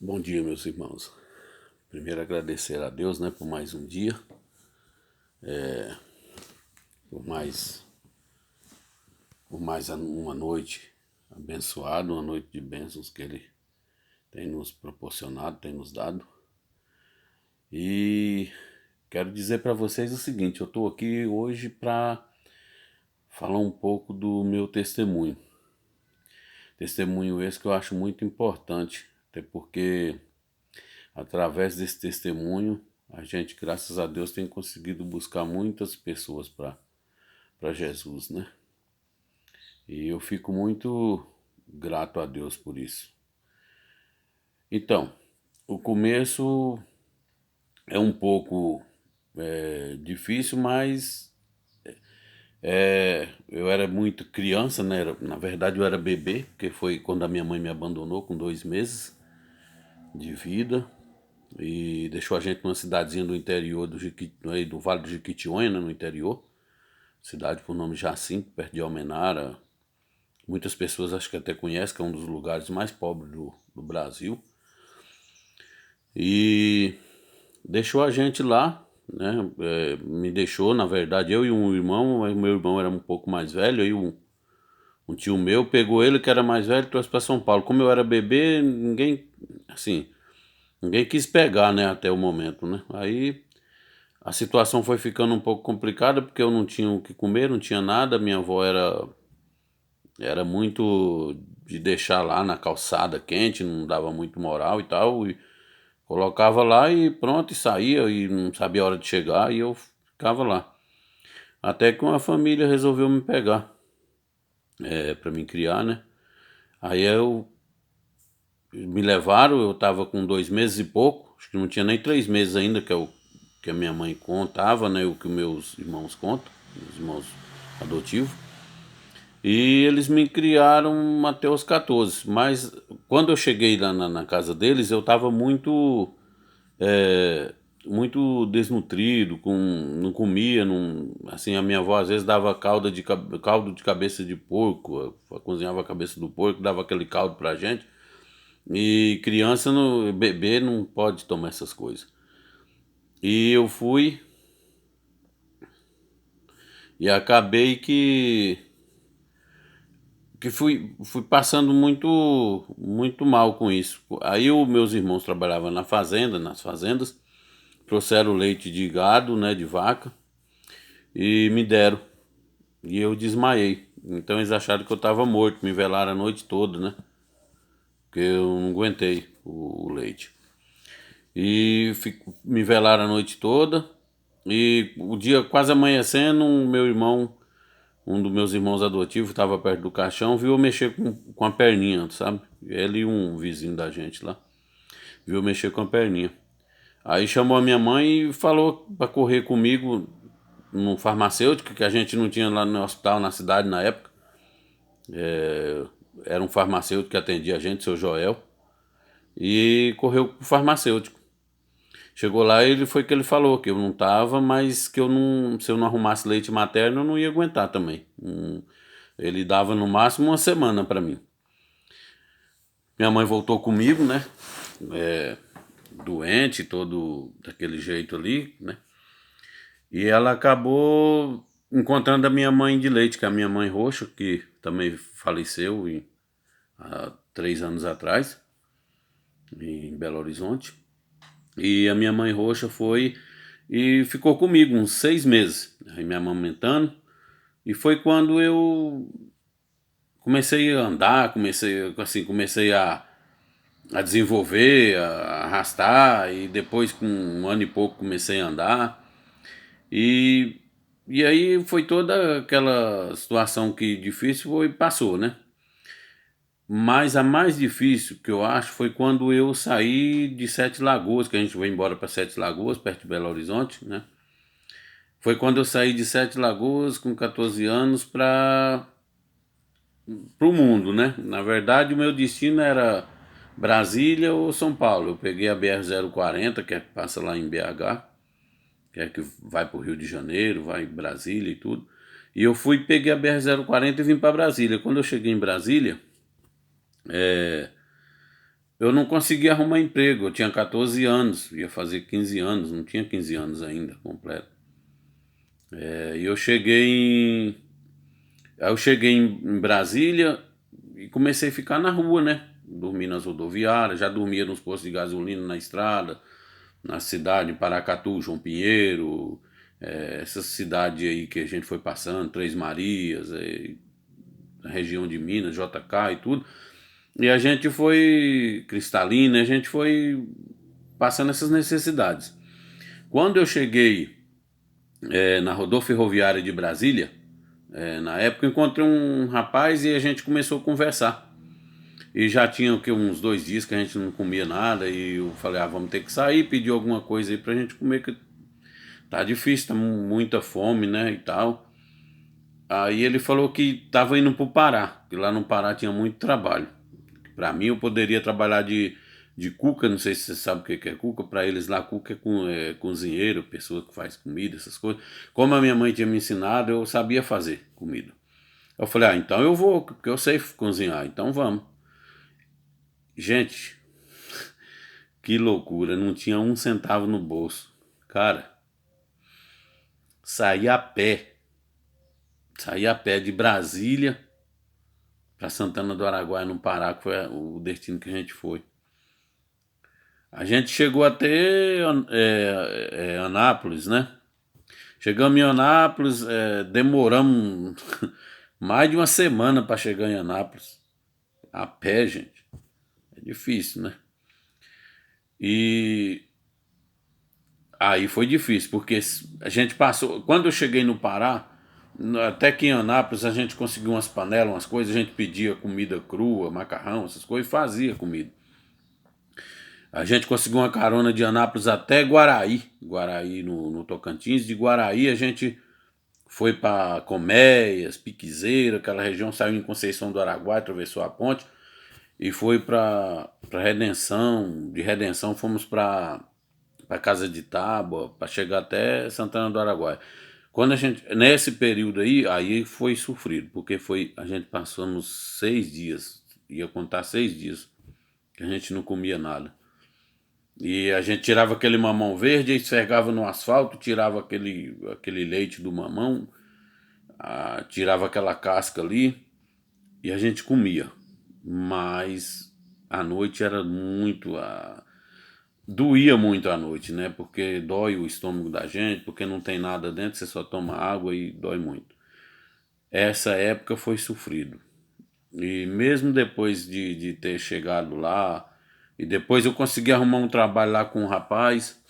Bom dia, meus irmãos. Primeiro agradecer a Deus, né, por mais um dia, por mais, por mais uma noite abençoada, uma noite de bênçãos que Ele tem nos proporcionado, tem nos dado. E quero dizer para vocês o seguinte: eu estou aqui hoje para falar um pouco do meu testemunho. Testemunho esse que eu acho muito importante, até porque através desse testemunho a gente, graças a Deus, tem conseguido buscar muitas pessoas para Jesus, né? E eu fico muito grato a Deus por isso. Então, o começo é um pouco difícil, mas eu era muito criança, né? Na verdade, eu era bebê, porque foi quando a minha mãe me abandonou com 2 meses de vida e deixou a gente numa cidadezinha do interior do Vale do Jequitinhonha, né, no interior, cidade por nome Jacinto, perto de Almenara. Muitas pessoas acho que até conhecem, que é um dos lugares mais pobres do Brasil. E deixou a gente lá, né? Me deixou, na verdade, eu e um irmão, mas o meu irmão era um pouco mais velho, aí um tio meu pegou ele, que era mais velho, e trouxe para São Paulo. Como eu era bebê, ninguém quis pegar, né, até o momento, né? Aí a situação foi ficando um pouco complicada, porque eu não tinha o que comer, não tinha nada, minha avó era muito de deixar lá na calçada quente, não dava muito moral e tal, e colocava lá e pronto, e saía, e não sabia a hora de chegar, e eu ficava lá. Até que uma família resolveu me pegar, para me criar, né? Aí me levaram, eu tava com 2 meses e pouco, acho que não tinha nem 3 meses ainda, que a minha mãe contava, né? O que meus irmãos contam, meus irmãos adotivos. E eles me criaram até os 14. Mas quando eu cheguei lá na casa deles, eu estava é, muito desnutrido, não comia, não, assim, a minha avó às vezes dava caldo de cabeça de porco, cozinhava a cabeça do porco, dava aquele caldo pra gente. E criança, bebê não pode tomar essas coisas. E eu fui e acabei que fui passando muito mal com isso. Aí os meus irmãos trabalhavam nas fazendas, trouxeram leite de gado, né, de vaca, e me deram. E eu desmaiei. Então eles acharam que eu estava morto, me velaram a noite toda, né? Porque eu não aguentei o leite. E me velaram a noite toda. E o dia quase amanhecendo, um dos meus irmãos adotivos, estava perto do caixão, viu eu mexer com a perninha, sabe? Ele e um vizinho da gente lá, viu eu mexer com a perninha. Aí chamou a minha mãe e falou para correr comigo no farmacêutico, que a gente não tinha lá no hospital na cidade na época. Era um farmacêutico que atendia a gente, seu Joel, e correu pro farmacêutico. Chegou lá e ele foi que ele falou que eu não tava, mas que eu não, se eu não arrumasse leite materno, eu não ia aguentar também. Ele dava no máximo uma semana para mim. Minha mãe voltou comigo, né? Doente, todo daquele jeito ali, né? E ela acabou encontrando a minha mãe de leite, que é a minha mãe roxa, que também faleceu há 3 anos atrás, em Belo Horizonte. E a minha mãe roxa foi e ficou comigo uns 6 meses, aí me amamentando. E foi quando eu comecei a andar, comecei a desenvolver, a arrastar, e depois com 1 ano e pouco comecei a andar. E, e aí foi toda aquela situação que difícil foi, passou, né? Mas a mais difícil que eu acho foi quando eu saí de Sete Lagoas, que a gente foi embora para Sete Lagoas, perto de Belo Horizonte, né? Foi quando eu saí de Sete Lagoas com 14 anos para o mundo, né? Na verdade, o meu destino era Brasília ou São Paulo. Eu peguei a BR-040, que é que passa lá em BH, que é que vai para o Rio de Janeiro, vai em Brasília e tudo. E eu fui, peguei a BR-040 e vim para Brasília. Quando eu cheguei em Brasília, eu não conseguia arrumar emprego, eu tinha 14 anos, ia fazer 15 anos, não tinha 15 anos ainda completo. E aí eu cheguei em Brasília e comecei a ficar na rua, né? Dormi nas rodoviárias, já dormia nos postos de gasolina na estrada, na cidade, em Paracatu, João Pinheiro, essa cidade aí que a gente foi passando, Três Marias, na região de Minas, JK e tudo. E a gente foi, Cristalina, a gente foi passando essas necessidades. Quando eu cheguei na rodoferroviária de Brasília, na época eu encontrei um rapaz e a gente começou a conversar. E já tinha o que, uns 2 dias que a gente não comia nada e eu falei, vamos ter que sair, pedir alguma coisa aí pra gente comer, que tá difícil, tá muita fome, né, e tal. Aí ele falou que tava indo pro Pará, que lá no Pará tinha muito trabalho. Pra mim eu poderia trabalhar de cuca, não sei se você sabe o que é cuca, pra eles lá cuca é cozinheiro, pessoa que faz comida, essas coisas. Como a minha mãe tinha me ensinado, eu sabia fazer comida. Eu falei, então eu vou, porque eu sei cozinhar, então vamos. Gente, que loucura, não tinha um centavo no bolso. Cara, saí a pé, saí a pé de Brasília para Santana do Araguaia, no Pará, que foi o destino que a gente foi. A gente chegou até Anápolis, né? Chegamos em Anápolis, demoramos mais de uma semana para chegar em Anápolis. A pé, gente. É difícil, né? E aí foi difícil, porque a gente passou. Quando eu cheguei no Pará, até que em Anápolis a gente conseguiu umas panelas, umas coisas, a gente pedia comida crua, macarrão, essas coisas, e fazia comida. A gente conseguiu uma carona de Anápolis até Guaraí, Guaraí no Tocantins. De Guaraí a gente foi para Colmeias, Piquezeira, aquela região, saiu em Conceição do Araguaia, atravessou a ponte e foi para Redenção. De Redenção fomos para Casa de Tábua, para chegar até Santana do Araguaia. Quando a gente, nesse período aí foi sofrido, porque a gente passamos 6 dias, ia contar 6 dias, que a gente não comia nada. E a gente tirava aquele mamão verde, esfregava no asfalto, tirava aquele leite do mamão, tirava aquela casca ali e a gente comia. Mas a noite era muito. Doía muito à noite, né? Porque dói o estômago da gente, porque não tem nada dentro, você só toma água e dói muito. Essa época foi sofrido. E mesmo depois de ter chegado lá, e depois eu consegui arrumar um trabalho lá com um rapaz,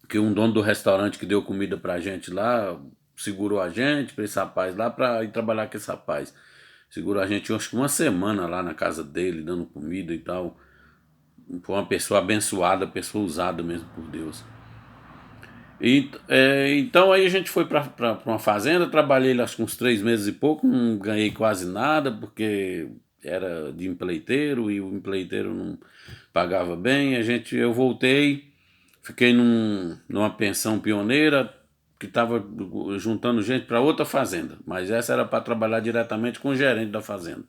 que um dono do restaurante que deu comida pra gente lá, segurou a gente, pra esse rapaz lá, pra ir trabalhar com esse rapaz. Segurou a gente, acho que uma semana lá na casa dele, dando comida e tal. Foi uma pessoa abençoada, pessoa usada mesmo por Deus. Então aí a gente foi para uma fazenda, trabalhei lá acho que uns 3 meses e pouco, não ganhei quase nada, porque era de empreiteiro e o empreiteiro não pagava bem. Eu voltei, fiquei numa pensão pioneira que estava juntando gente para outra fazenda, mas essa era para trabalhar diretamente com o gerente da fazenda.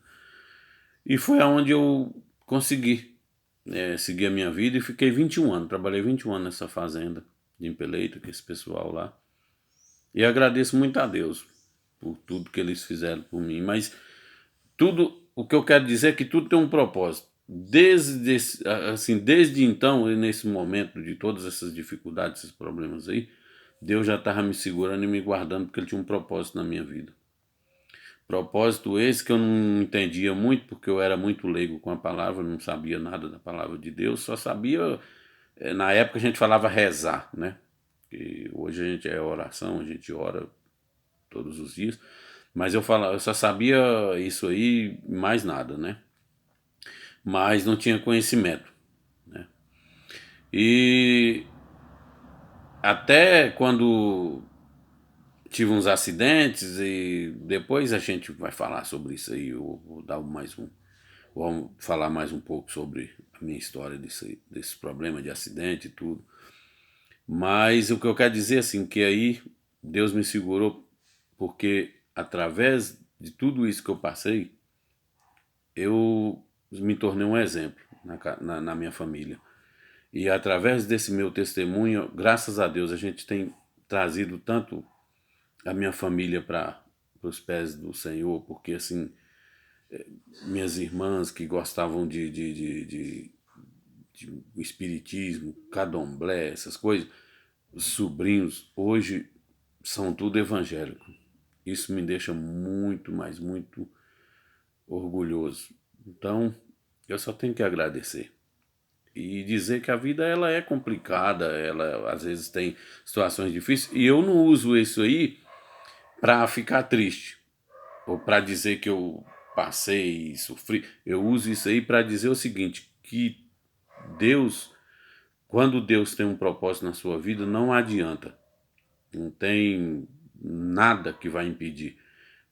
E foi aonde eu consegui seguir a minha vida e fiquei 21 anos, trabalhei 21 anos nessa fazenda de Impeleito, com esse pessoal lá. E agradeço muito a Deus por tudo que eles fizeram por mim. Mas tudo, o que eu quero dizer é que tudo tem um propósito. Desde então, e nesse momento de todas essas dificuldades, esses problemas aí, Deus já estava me segurando e me guardando porque Ele tinha um propósito na minha vida. Propósito esse que eu não entendia muito, porque eu era muito leigo com a palavra, não sabia nada da palavra de Deus, só sabia, na época a gente falava rezar, né? E hoje a gente é oração, a gente ora todos os dias, mas eu só sabia isso aí, mais nada, né? Mas não tinha conhecimento, né? E até quando tive uns acidentes e depois a gente vai falar sobre isso aí, eu vou dar mais um. Vamos falar mais um pouco sobre a minha história desse problema de acidente e tudo. Mas o que eu quero dizer assim, que aí Deus me segurou porque através de tudo isso que eu passei, eu me tornei um exemplo. na minha família. E através desse meu testemunho, graças a Deus, a gente tem trazido tanto a minha família para os pés do Senhor, porque assim, minhas irmãs que gostavam de espiritismo, candomblé, essas coisas, os sobrinhos hoje são tudo evangélico. Isso me deixa muito, mas muito orgulhoso. Então, eu só tenho que agradecer e dizer que a vida ela é complicada, ela às vezes tem situações difíceis e eu não uso isso aí para ficar triste ou para dizer que eu passei e sofri. Eu uso isso aí para dizer o seguinte, que Deus, quando Deus tem um propósito na sua vida, não adianta. Não tem nada que vai impedir,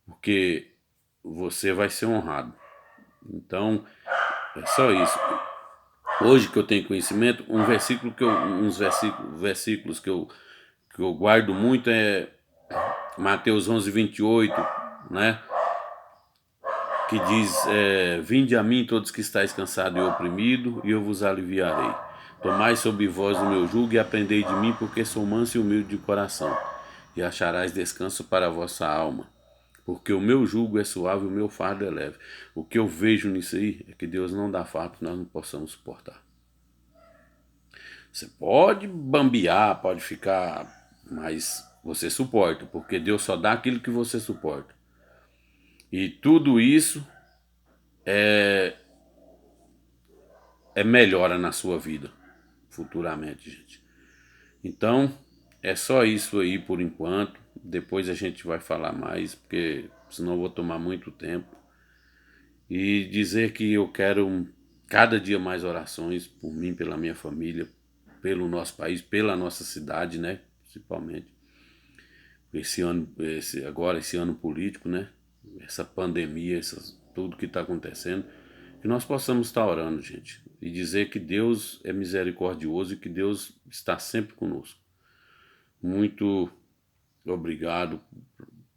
porque você vai ser honrado. Então, é só isso. Hoje que eu tenho conhecimento, um versículo que eu, uns versículos que eu guardo muito é Mateus 11:28, né? Que diz, vinde a mim todos que estáis cansados e oprimidos, e eu vos aliviarei. Tomai sobre vós o meu jugo e aprendei de mim, porque sou manso e humilde de coração, e acharás descanso para a vossa alma. Porque o meu jugo é suave e o meu fardo é leve. O que eu vejo nisso aí é que Deus não dá fardo que nós não possamos suportar. Você pode bambear, pode ficar, mas você suporta, porque Deus só dá aquilo que você suporta. E tudo isso é melhora na sua vida, futuramente, gente. Então, é só isso aí por enquanto. Depois a gente vai falar mais, porque senão eu vou tomar muito tempo. E dizer que eu quero cada dia mais orações por mim, pela minha família, pelo nosso país, pela nossa cidade, né? Principalmente. Esse ano, agora esse ano político, né? Essa pandemia, tudo que está acontecendo, que nós possamos estar orando, gente, e dizer que Deus é misericordioso e que Deus está sempre conosco. Muito obrigado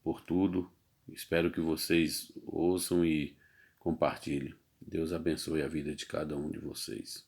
por tudo. Espero que vocês ouçam e compartilhem. Deus abençoe a vida de cada um de vocês.